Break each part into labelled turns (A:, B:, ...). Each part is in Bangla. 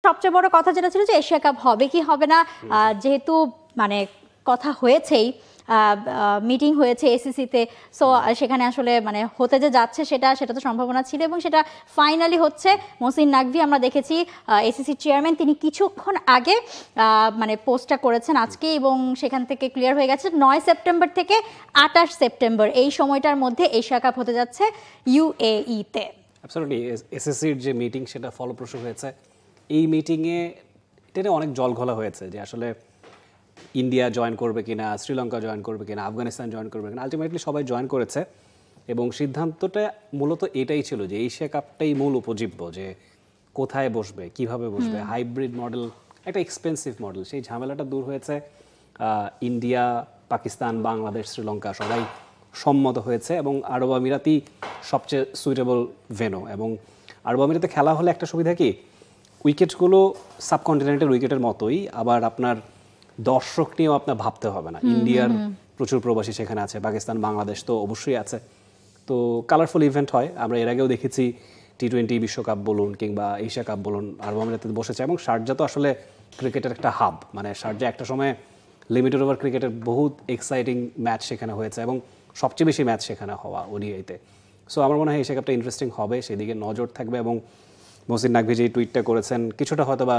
A: সবচেয়ে বড় কথা যেটা ছিল যে এশিয়া কাপ হবে কি হবে না, যেহেতু মানে কথা হয়েছেই, মিটিং হয়েছে এসিসিতে, সো সেখানে আসলে মানে হতে যে যাচ্ছে সেটা তো সম্ভাবনা ছিল এবং সেটা ফাইনালি হচ্ছে। মহসিন নাকভি আমরা দেখেছি এসিসি চেয়ারম্যান, তিনি কিছুক্ষণ আগে মানে পোস্টটা করেছেন আজকে এবং সেখান থেকে ক্লিয়ার হয়ে গেছে 9 সেপ্টেম্বর থেকে 28 সেপ্টেম্বর এই সময়টার মধ্যে এশিয়া কাপ হতে যাচ্ছে ইউএইতে।
B: অ্যাবসলিউটলি, এসএসসির যে মিটিং সেটা ফলপ্রসূ হয়েছে। এই মিটিংয়ে এটা অনেক জল ঘোলা হয়েছে যে আসলে ইন্ডিয়া জয়েন করবে কিনা, শ্রীলঙ্কা জয়েন করবে কিনা, আফগানিস্তান জয়েন করবে কিনা। আলটিমেটলি সবাই জয়েন করেছে এবং সিদ্ধান্তটা মূলত এটাই ছিল যে এশিয়া কাপটাই মূল উপজীব্য, যে কোথায় বসবে, কিভাবে বসবে। হাইব্রিড মডেল একটা এক্সপেন্সিভ মডেল, সেই ঝামেলাটা দূর হয়েছে। ইন্ডিয়া, পাকিস্তান, বাংলাদেশ, শ্রীলঙ্কা সবাই সম্মত হয়েছে এবং আরব আমিরাতই সবচেয়ে সুইটেবল ভেন্যু। এবং আরব আমিরাতে খেলা হলে একটা সুবিধা কি, উইকেটগুলো সাবকন্টিনেন্টের উইকেটের মতোই, আবার আপনার দর্শক নিয়েও আপনার ভাবতে হবে না। ইন্ডিয়ার প্রচুর প্রবাসী সেখানে আছে, পাকিস্তান, বাংলাদেশ তো অবশ্যই আছে। তো কালারফুল ইভেন্ট হয়। আমরা এর আগেও দেখেছি টি-20 বিশ্বকাপ বলুন কিংবা এশিয়া কাপ বলুন, আরব আমিরাতে বসেছে। এবং শারজা তো আসলে ক্রিকেটের একটা হাব, মানে শারজা একটা সময় লিমিটেড ওভার ক্রিকেটের বহুত এক্সাইটিং ম্যাচ সেখানে হয়েছে এবং সবচেয়ে বেশি ম্যাচ সেখানে হওয়া ওডিআইতে। সো আমার মনে হয় এশিয়া কাপটা ইন্টারেস্টিং হবে, সেদিকে নজর থাকবে। এবং মহসিন নাকভি যে টুইটটা করেছেন, কিছুটা হয়তো বা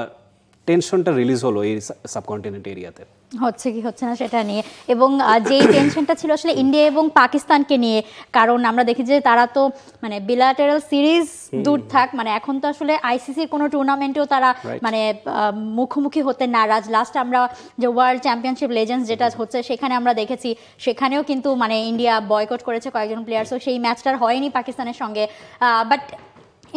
B: টেনশনটা রিলিজ হলো এই সাবকন্টিনেন্ট এরিয়াতে,
A: হচ্ছে কি হচ্ছে না সেটা নিয়ে। এবং যেই টেনশনটা ছিল আসলে ইন্ডিয়া এবং পাকিস্তানকে নিয়ে, কারণ আমরা দেখি যে তারা তো মানে বিলাটারাল সিরিজ দূর থাক, মানে এখন তো আসলে আইসিসির কোনো টুর্নামেন্টেও তারা মানে মুখোমুখি হতে নারাজ। লাস্ট আমরা যে ওয়ার্ল্ড চ্যাম্পিয়নশিপ লেজেন্ডস যেটা হচ্ছে সেখানে আমরা দেখেছি, সেখানেও কিন্তু মানে ইন্ডিয়া বয়কট করেছে কয়েকজন প্লেয়ার্সও, সেই ম্যাচটার হয়নি পাকিস্তানের সঙ্গে। বাট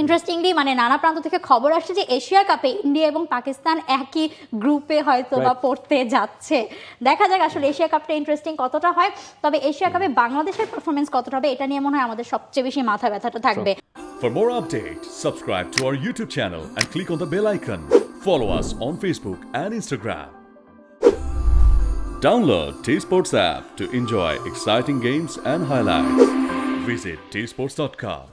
A: ইন্টারেস্টিংলি মানে নানা প্রান্ত থেকে খবর আসছে যে এশিয়া কাপে ইন্ডিয়া এবং পাকিস্তান একই গ্রুপে হয়তো বা পড়তে যাচ্ছে। দেখা যাক আসলে এশিয়া কাপটা ইন্টারেস্টিং কতটা হয়। তবে এশিয়া কাপে বাংলাদেশের পারফরমেন্স কতটা হবে এটা নিয়ে মনে হয় আমাদের সবচেয়ে বেশি মাথা ব্যথাটা থাকবে।
C: For more updates, subscribe to our YouTube channel and click on the bell icon. Follow us on Facebook and Instagram. Download T-Sports app to enjoy exciting games and highlights. Visit tsports.com.